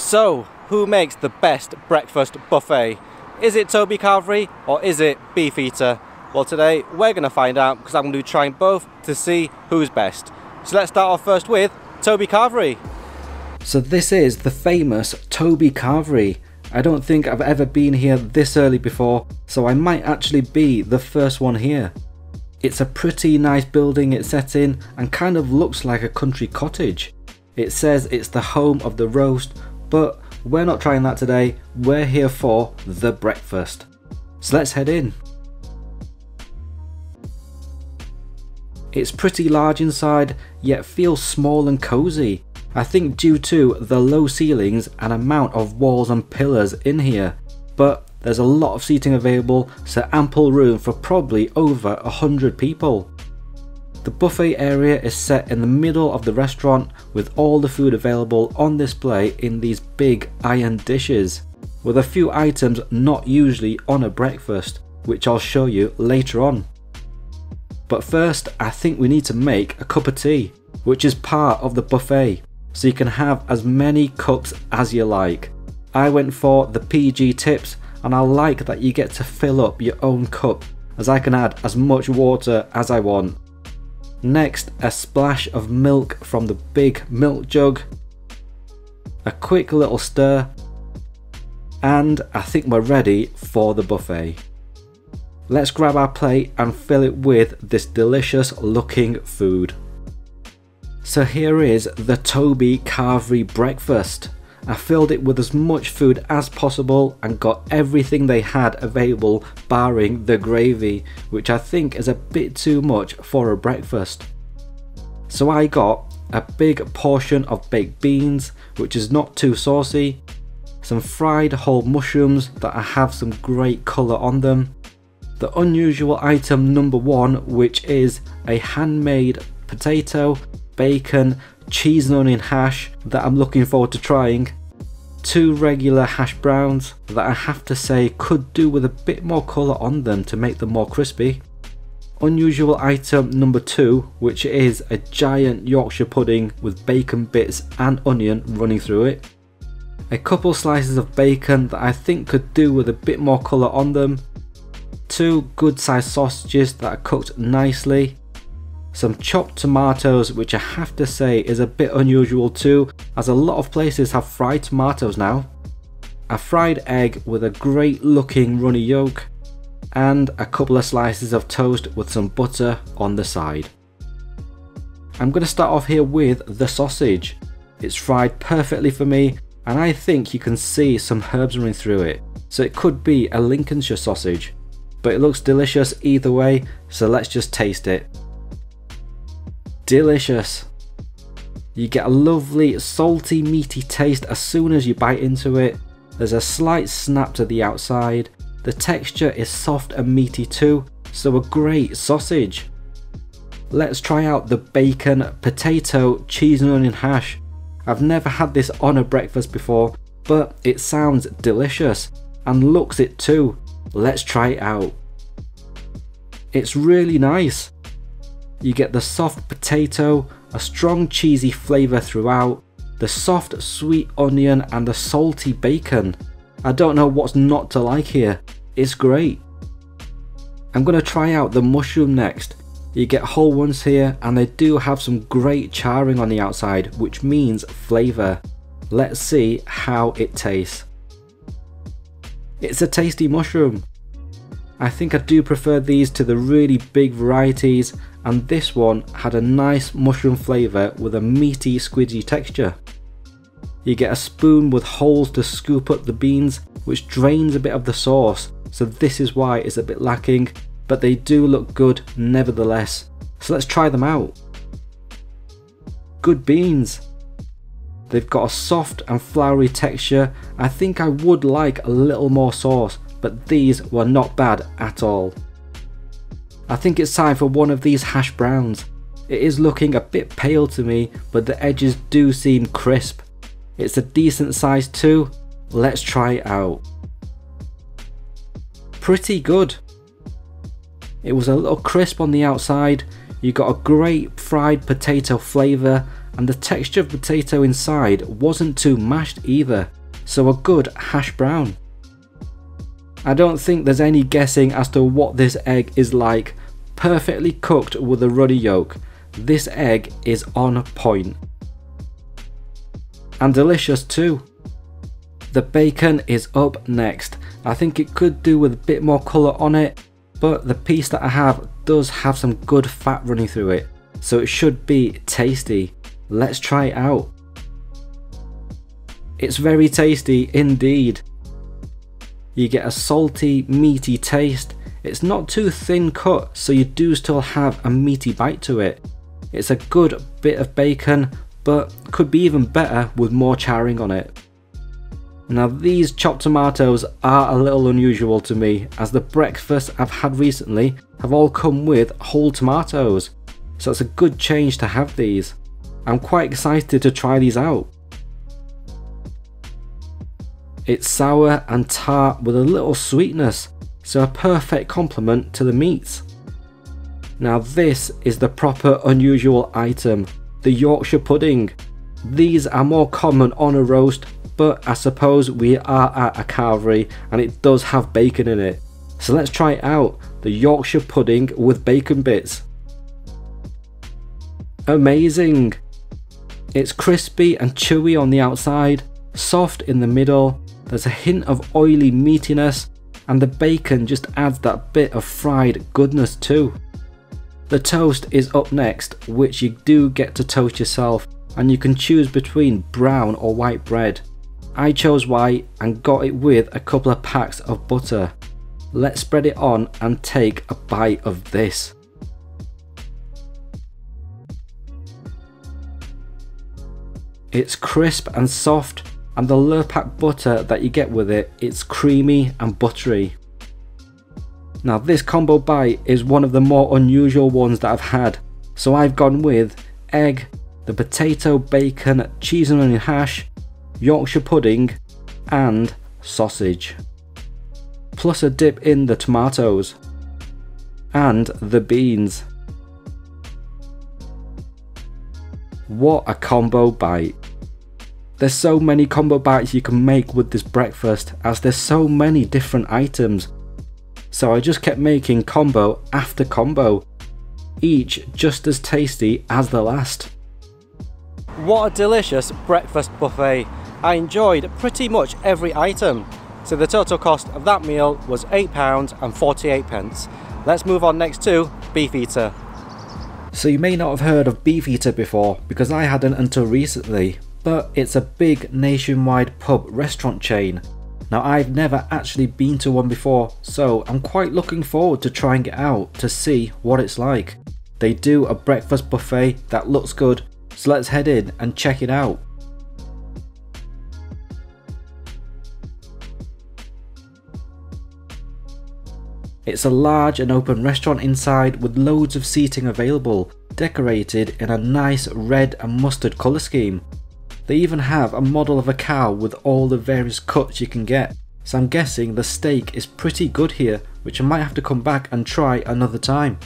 So, who makes the best breakfast buffet? Is it Toby Carvery or is it Beefeater? Well, today we're going to find out because I'm going to be trying both to see who's best. So let's start off first with Toby Carvery. So this is the famous Toby Carvery. I don't think I've ever been here this early before, so I might actually be the first one here. It's a pretty nice building it's set in and kind of looks like a country cottage. It says it's the home of the roast, but we're not trying that today. We're here for the breakfast. So let's head in. It's pretty large inside, yet feels small and cozy. I think due to the low ceilings and amount of walls and pillars in here. But there's a lot of seating available, so ample room for probably over 100 people. The buffet area is set in the middle of the restaurant with all the food available on display in these big iron dishes, with a few items not usually on a breakfast, which I'll show you later on. But first, I think we need to make a cup of tea, which is part of the buffet, so you can have as many cups as you like. I went for the PG tips, and I like that you get to fill up your own cup, as I can add as much water as I want. Next, a splash of milk from the big milk jug, a quick little stir, and I think we're ready for the buffet. Let's grab our plate and fill it with this delicious looking food. So here is the Toby Carvery breakfast. I filled it with as much food as possible and got everything they had available barring the gravy, which I think is a bit too much for a breakfast. So I got a big portion of baked beans, which is not too saucy, some fried whole mushrooms that have some great colour on them, the unusual item number one, which is a handmade potato, bacon, cheese and onion hash that I'm looking forward to trying, 2 regular hash browns that I have to say could do with a bit more colour on them to make them more crispy, unusual item number 2, which is a giant Yorkshire pudding with bacon bits and onion running through it, a couple slices of bacon that I think could do with a bit more colour on them, 2 good sized sausages that are cooked nicely, some chopped tomatoes, which I have to say is a bit unusual too, as a lot of places have fried tomatoes now, a fried egg with a great looking runny yolk, and a couple of slices of toast with some butter on the side. I'm going to start off here with the sausage. It's fried perfectly for me, and I think you can see some herbs running through it, so it could be a Lincolnshire sausage, but it looks delicious either way, so let's just taste it. Delicious. You get a lovely salty meaty taste as soon as you bite into it. There's a slight snap to the outside. The texture is soft and meaty too, so a great sausage. Let's try out the bacon, potato, cheese and onion hash. I've never had this on a breakfast before, but it sounds delicious and looks it too. Let's try it out. It's really nice. You get the soft potato, a strong cheesy flavour throughout, the soft sweet onion and the salty bacon. I don't know what's not to like here. It's great. I'm going to try out the mushroom next. You get whole ones here and they do have some great charring on the outside, which means flavour. Let's see how it tastes. It's a tasty mushroom. I think I do prefer these to the really big varieties, and this one had a nice mushroom flavour with a meaty squidgy texture. You get a spoon with holes to scoop up the beans, which drains a bit of the sauce, so this is why it's a bit lacking, but they do look good nevertheless. So let's try them out. Good beans. They've got a soft and floury texture. I think I would like a little more sauce, but these were not bad at all. I think it's time for one of these hash browns. It is looking a bit pale to me, but the edges do seem crisp. It's a decent size too. Let's try it out. Pretty good. It was a little crisp on the outside. You got a great fried potato flavour and the texture of potato inside wasn't too mashed either, so a good hash brown. I don't think there's any guessing as to what this egg is like. Perfectly cooked with a ruddy yolk. This egg is on point. And delicious too. The bacon is up next. I think it could do with a bit more colour on it, but the piece that I have does have some good fat running through it, so it should be tasty. Let's try it out. It's very tasty indeed. You get a salty, meaty taste. It's not too thin cut, so you do still have a meaty bite to it. It's a good bit of bacon, but could be even better with more charring on it. Now these chopped tomatoes are a little unusual to me, as the breakfasts I've had recently have all come with whole tomatoes, so it's a good change to have these. I'm quite excited to try these out. It's sour and tart with a little sweetness, so a perfect complement to the meats. Now this is the proper unusual item, the Yorkshire pudding. These are more common on a roast, but I suppose we are at a carvery and it does have bacon in it. So let's try it out, the Yorkshire pudding with bacon bits. Amazing! It's crispy and chewy on the outside, soft in the middle, there's a hint of oily meatiness, and the bacon just adds that bit of fried goodness too. The toast is up next, which you do get to toast yourself, and you can choose between brown or white bread. I chose white and got it with a couple of packs of butter. Let's spread it on and take a bite of this. It's crisp and soft, and the Lurpak butter that you get with it, it's creamy and buttery. Now this combo bite is one of the more unusual ones that I've had, so I've gone with egg, the potato, bacon, cheese and onion hash, Yorkshire pudding and sausage, plus a dip in the tomatoes and the beans. What a combo bite! There's so many combo bites you can make with this breakfast, as there's so many different items. So I just kept making combo after combo, each just as tasty as the last. What a delicious breakfast buffet. I enjoyed pretty much every item. So the total cost of that meal was £8.48. Let's move on next to Beefeater. So you may not have heard of Beefeater before, because I hadn't until recently, but it's a big nationwide pub restaurant chain. Now I've never actually been to one before, so I'm quite looking forward to trying it out to see what it's like. They do a breakfast buffet that looks good, so let's head in and check it out. It's a large and open restaurant inside with loads of seating available, decorated in a nice red and mustard colour scheme. They even have a model of a cow with all the various cuts you can get, so I'm guessing the steak is pretty good here, which I might have to come back and try another time.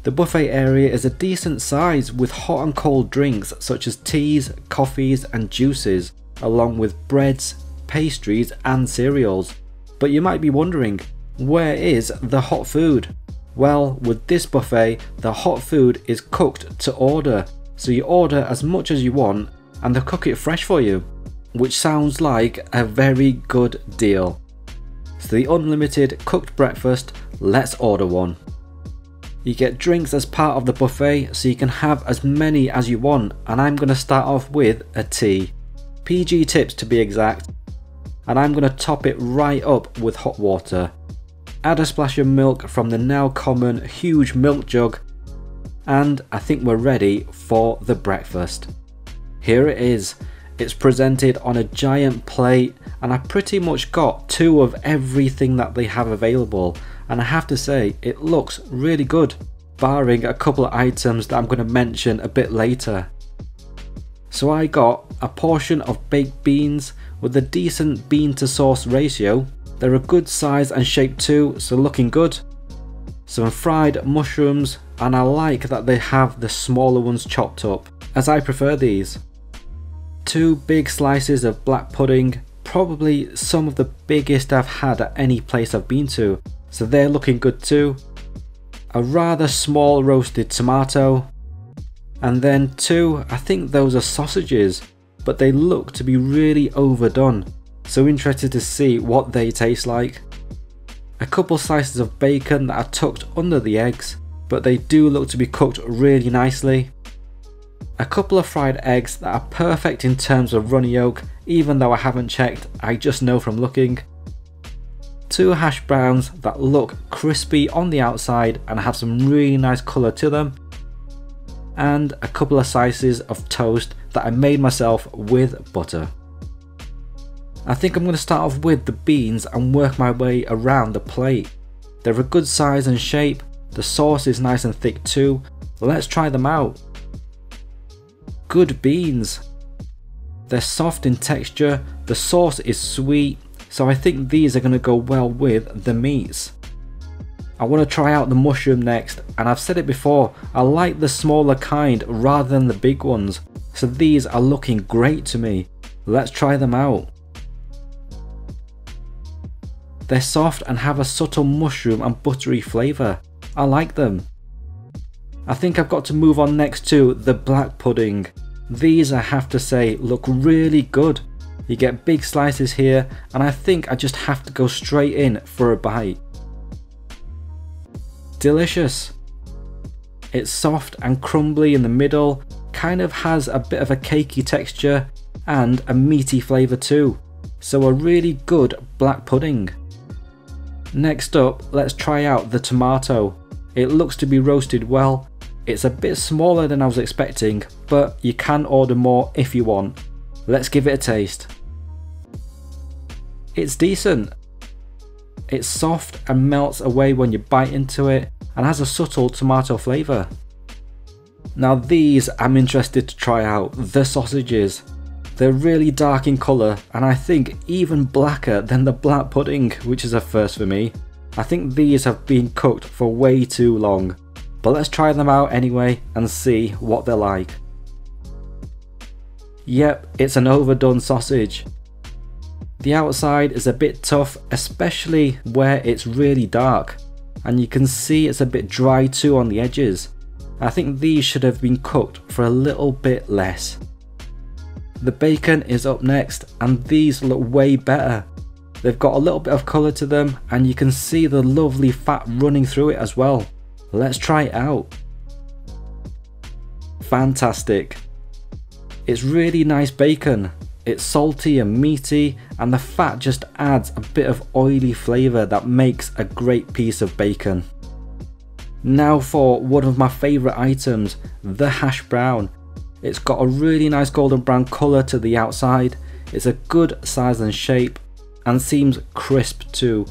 The buffet area is a decent size with hot and cold drinks such as teas, coffees and juices, along with breads, pastries and cereals. But you might be wondering, where is the hot food? Well, with this buffet, the hot food is cooked to order, so you order as much as you want and they'll cook it fresh for you, which sounds like a very good deal. So the unlimited cooked breakfast, let's order one. You get drinks as part of the buffet, so you can have as many as you want, and I'm going to start off with a tea. PG tips to be exact, and I'm going to top it right up with hot water. Add a splash of milk from the now common huge milk jug, and I think we're ready for the breakfast. Here it is. It's presented on a giant plate, and I pretty much got two of everything that they have available, and I have to say it looks really good, barring a couple of items that I'm going to mention a bit later. So I got a portion of baked beans with a decent bean to sauce ratio. They're a good size and shape too, so looking good. Some fried mushrooms, and I like that they have the smaller ones chopped up. as I prefer these. 2 big slices of black pudding, probably some of the biggest I've had at any place I've been to, so they're looking good too. A rather small roasted tomato, and then 2, I think those are sausages, but they look to be really overdone, so interested to see what they taste like. A couple slices of bacon that are tucked under the eggs, but they do look to be cooked really nicely. A couple of fried eggs that are perfect in terms of runny yolk, even though I haven't checked, I just know from looking. 2 hash browns that look crispy on the outside and have some really nice colour to them. And a couple of slices of toast that I made myself with butter. I think I'm going to start off with the beans and work my way around the plate. They're a good size and shape, the sauce is nice and thick too. Let's try them out. Good beans. They're soft in texture, the sauce is sweet, so I think these are going to go well with the meats. I want to try out the mushroom next, and I've said it before, I like the smaller kind rather than the big ones, so these are looking great to me. Let's try them out. They're soft and have a subtle mushroom and buttery flavour. I like them. I think I've got to move on next to the black pudding. These, I have to say, look really good. You get big slices here, and I think I just have to go straight in for a bite. Delicious. It's soft and crumbly in the middle, kind of has a bit of a cakey texture and a meaty flavour too. So a really good black pudding. Next up, let's try out the tomato. It looks to be roasted well. It's a bit smaller than I was expecting, but you can order more if you want. Let's give it a taste. It's decent. It's soft and melts away when you bite into it and has a subtle tomato flavour. Now these I'm interested to try out, the sausages. They're really dark in colour and I think even blacker than the black pudding, which is a first for me. I think these have been cooked for way too long, but let's try them out anyway and see what they're like. Yep, it's an overdone sausage. The outside is a bit tough, especially where it's really dark, and you can see it's a bit dry too on the edges. I think these should have been cooked for a little bit less. The bacon is up next, and these look way better. They've got a little bit of colour to them, and you can see the lovely fat running through it as well. Let's try it out. Fantastic. It's really nice bacon. It's salty and meaty, and the fat just adds a bit of oily flavour that makes a great piece of bacon. Now for one of my favourite items, the hash brown. It's got a really nice golden brown colour to the outside, it's a good size and shape, and seems crisp too.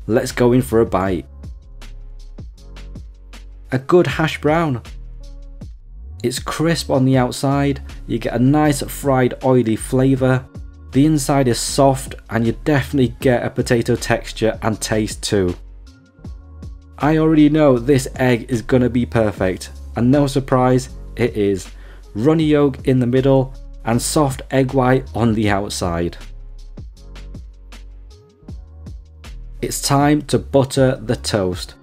Let's go in for a bite. A good hash brown. It's crisp on the outside, you get a nice fried oily flavour, the inside is soft and you definitely get a potato texture and taste too. I already know this egg is gonna be perfect, and no surprise, it is. Runny yolk in the middle and soft egg white on the outside. It's time to butter the toast.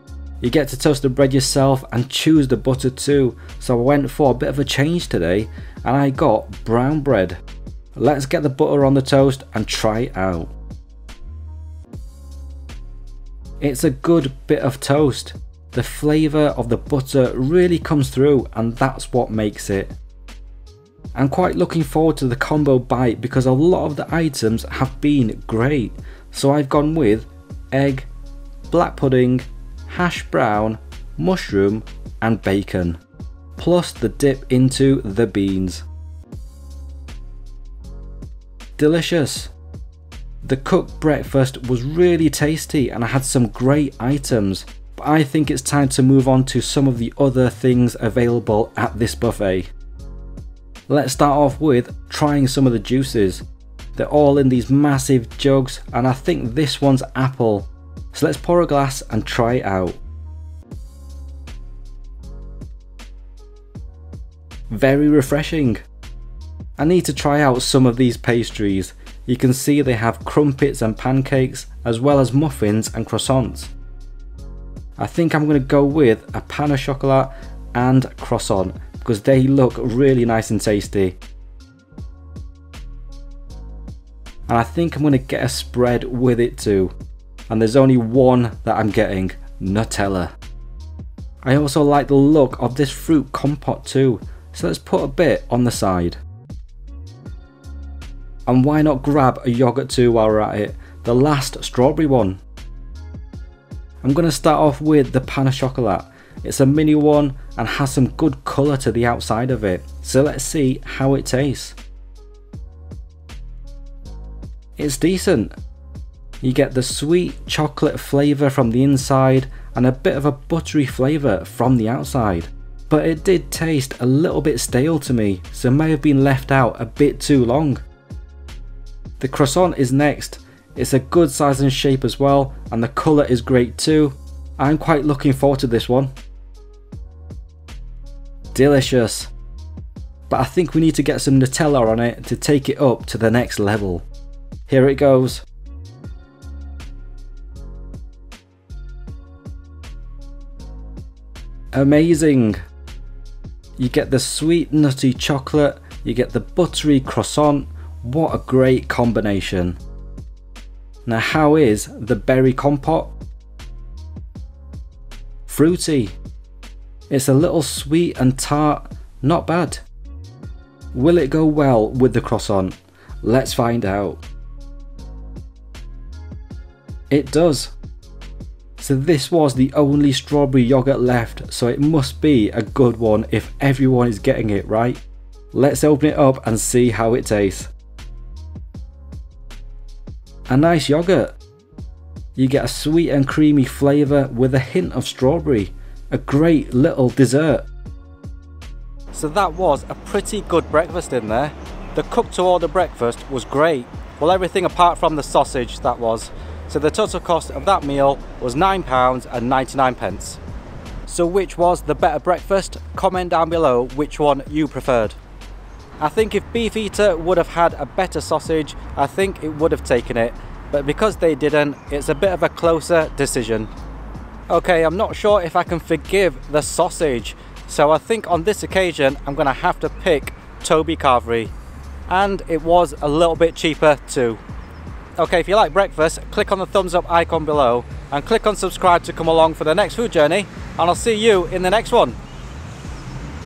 You get to toast the bread yourself and choose the butter too, so I went for a bit of a change today and I got brown bread. Let's get the butter on the toast and try it out. It's a good bit of toast. The flavour of the butter really comes through and that's what makes it. I'm quite looking forward to the combo bite because a lot of the items have been great. So I've gone with egg, black pudding, hash brown, mushroom and bacon, plus the dip into the beans. Delicious. The cooked breakfast was really tasty and I had some great items, but I think it's time to move on to some of the other things available at this buffet. Let's start off with trying some of the juices. They're all in these massive jugs and I think this one's apple. So let's pour a glass and try it out. very refreshing. I need to try out some of these pastries. You can see they have crumpets and pancakes, as well as muffins and croissants. I think I'm going to go with a pain au chocolat and croissant because they look really nice and tasty. And I think I'm going to get a spread with it too. And there's only one that I'm getting, Nutella. I also like the look of this fruit compote too, so let's put a bit on the side. And why not grab a yoghurt too while we're at it, the last strawberry one. I'm going to start off with the pain au chocolat. It's a mini one and has some good colour to the outside of it, so let's see how it tastes. It's decent. You get the sweet chocolate flavour from the inside and a bit of a buttery flavour from the outside. But it did taste a little bit stale to me, so it may have been left out a bit too long. The croissant is next. It's a good size and shape as well, and the colour is great too. I'm quite looking forward to this one. Delicious. But I think we need to get some Nutella on it to take it up to the next level. Here it goes. Amazing. You get the sweet nutty chocolate, you get the buttery croissant. What a great combination. Now how is the berry compote? Fruity. It's a little sweet and tart, not bad. Will it go well with the croissant? Let's find out. It does. So this was the only strawberry yoghurt left, so it must be a good one if everyone is getting it, right? Let's open it up and see how it tastes. A nice yoghurt. You get a sweet and creamy flavour with a hint of strawberry. A great little dessert. So that was a pretty good breakfast in there. The cook to order breakfast was great. Well, everything apart from the sausage, that was. So the total cost of that meal was £9.99. So which was the better breakfast? Comment down below which one you preferred. I think if Beefeater would have had a better sausage, I think it would have taken it. But because they didn't, it's a bit of a closer decision. Okay, I'm not sure if I can forgive the sausage. So I think on this occasion, I'm going to have to pick Toby Carvery. And it was a little bit cheaper too. Okay, if you like breakfast, click on the thumbs up icon below and click on subscribe to come along for the next food journey, and I'll see you in the next one.